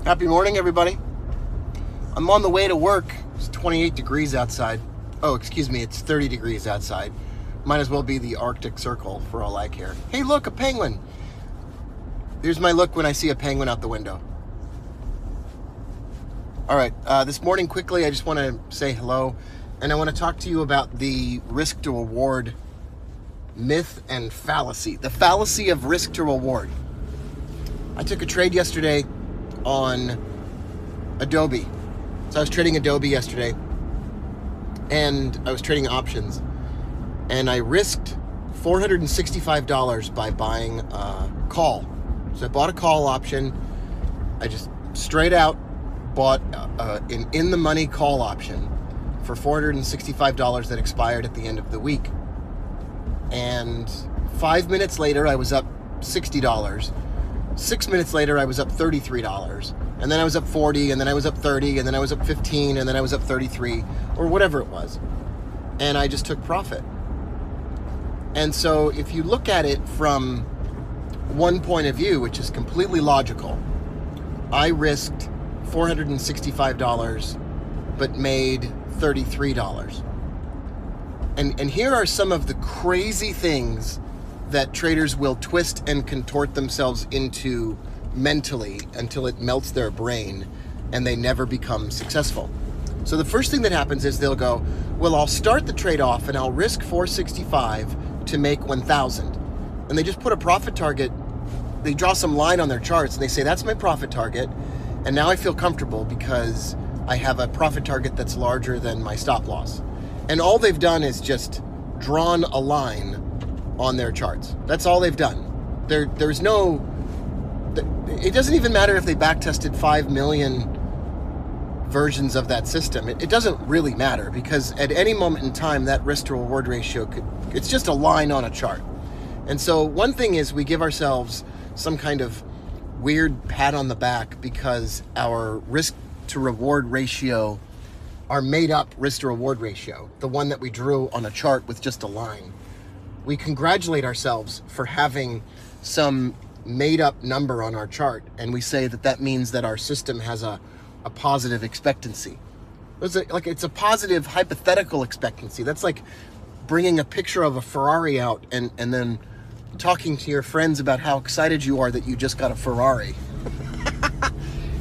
Happy morning, everybody. I'm on the way to work. It's 28 degrees outside. Oh, excuse me, it's 30 degrees outside. Might as well be the Arctic Circle for all I care. Hey, look, a penguin. Here's my look when I see a penguin out the window. All right, this morning, quickly, I just want to say hello, and I want to talk to you about the risk to reward myth and fallacy. The fallacy of risk to reward. I took a trade yesterday on Adobe. So I was trading Adobe yesterday, and I was trading options, and I risked $465 by buying a call. So I bought a call option. I just straight out bought an in-the-money call option for $465 that expired at the end of the week. And 5 minutes later, I was up $60. 6 minutes later, I was up $33. And then I was up 40, and then I was up 30, and then I was up 15, and then I was up 33, or whatever it was. And I just took profit. And so if you look at it from one point of view, which is completely logical, I risked $465, but made $33. And here are some of the crazy things that traders will twist and contort themselves into mentally until it melts their brain and they never become successful. So the first thing that happens is they'll go, well, I'll start the trade off and I'll risk $465 to make $1,000. And they just put a profit target. They draw some line on their charts and they say, that's my profit target. And now I feel comfortable because I have a profit target that's larger than my stop loss. And all they've done is just drawn a line on their charts. That's all they've done. There's no, it doesn't even matter if they backtested 5 million versions of that system. It doesn't really matter, because at any moment in time, that risk to reward ratio it's just a line on a chart. And so one thing is we give ourselves some kind of weird pat on the back because our risk to reward ratio, our made up risk to reward ratio, the one that we drew on a chart with just a line, we congratulate ourselves for having some made up number on our chart, and we say that that means that our system has a positive expectancy. It's a positive hypothetical expectancy. That's like bringing a picture of a Ferrari out and then talking to your friends about how excited you are that you just got a Ferrari.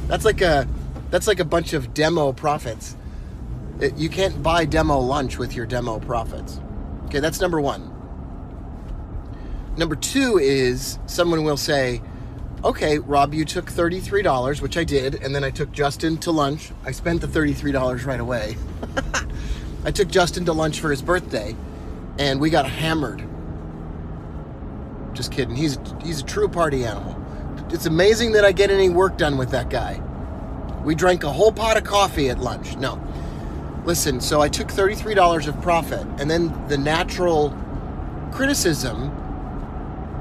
That's like a bunch of demo profits. You can't buy demo lunch with your demo profits. Okay, that's number one. Number two is someone will say, okay, Rob, you took $33, which I did, and then I took Justin to lunch. I spent the $33 right away. I took Justin to lunch for his birthday, and we got hammered. Just kidding. He's a true party animal. It's amazing that I get any work done with that guy. We drank a whole pot of coffee at lunch. No. Listen, so I took $33 of profit, and then the natural criticism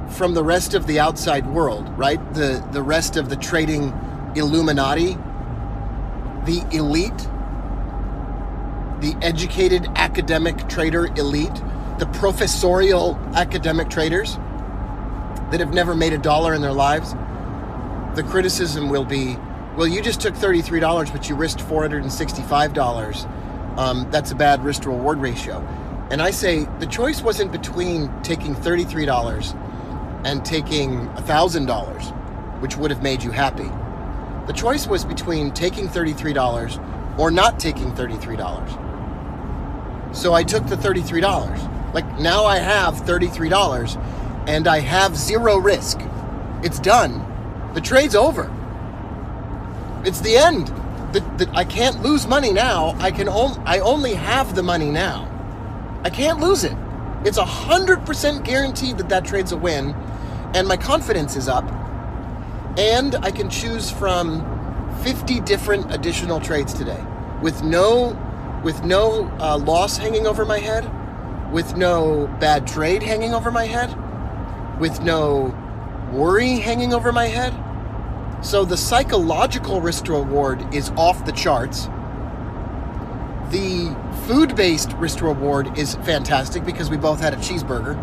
from the rest of the outside world, right? The rest of the trading Illuminati, the elite, the educated academic trader elite, the professorial academic traders that have never made $1 in their lives. The criticism will be, well, you just took $33, but you risked $465. That's a bad risk to reward ratio. And I say the choice wasn't between taking $33 and taking $1,000, which would have made you happy. The choice was between taking $33 or not taking $33. So I took the $33. Like, now I have $33 and I have zero risk. It's done. The trade's over. It's the end. I can't lose money now. I only have the money now. I can't lose it. It's 100% guaranteed that trade's a win, and my confidence is up, and I can choose from 50 different additional trades today with no loss hanging over my head, with no bad trade hanging over my head, with no worry hanging over my head. So the psychological risk to reward is off the charts. The food-based risk to reward is fantastic because we both had a cheeseburger.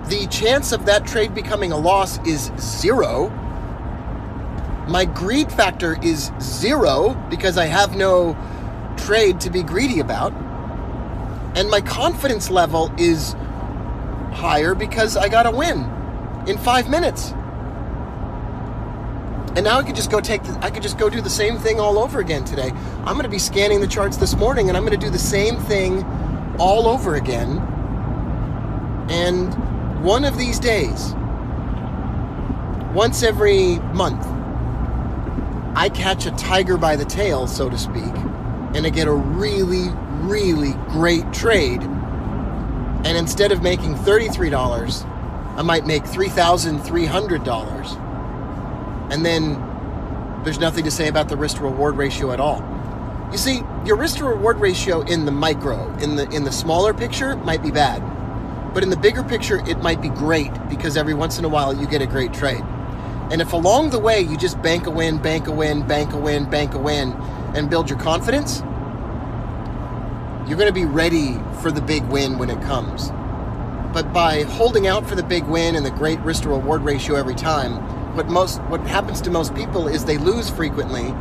The chance of that trade becoming a loss is 0. My greed factor is 0 because I have no trade to be greedy about. And my confidence level is higher because I got a win in 5 minutes. And now I could just go do the same thing all over again today. I'm going to be scanning the charts this morning, and I'm going to do the same thing all over again. And one of these days, once every month, I catch a tiger by the tail, so to speak, and I get a really, really great trade. And instead of making $33, I might make $3,300. And then there's nothing to say about the risk to reward ratio at all. You see, your risk to reward ratio in the micro, in the smaller picture, might be bad. But in the bigger picture, it might be great because every once in a while you get a great trade. And if along the way you just bank a win, bank a win, bank a win, bank a win, and build your confidence, you're going to be ready for the big win when it comes. But by holding out for the big win and the great risk to reward ratio every time, what happens to most people is they lose frequently,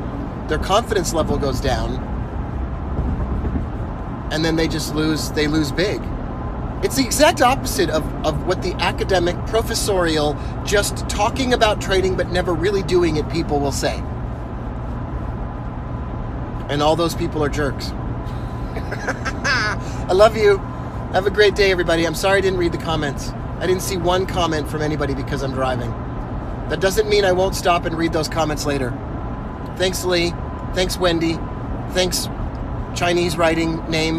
their confidence level goes down, and then they lose big. It's the exact opposite of what the academic, professorial, just talking about trading but never really doing it people will say. And all those people are jerks. I love you. Have a great day, everybody. I'm sorry I didn't read the comments. I didn't see one comment from anybody because I'm driving. That doesn't mean I won't stop and read those comments later. Thanks, Lee. Thanks, Wendy. Thanks, Chinese writing name.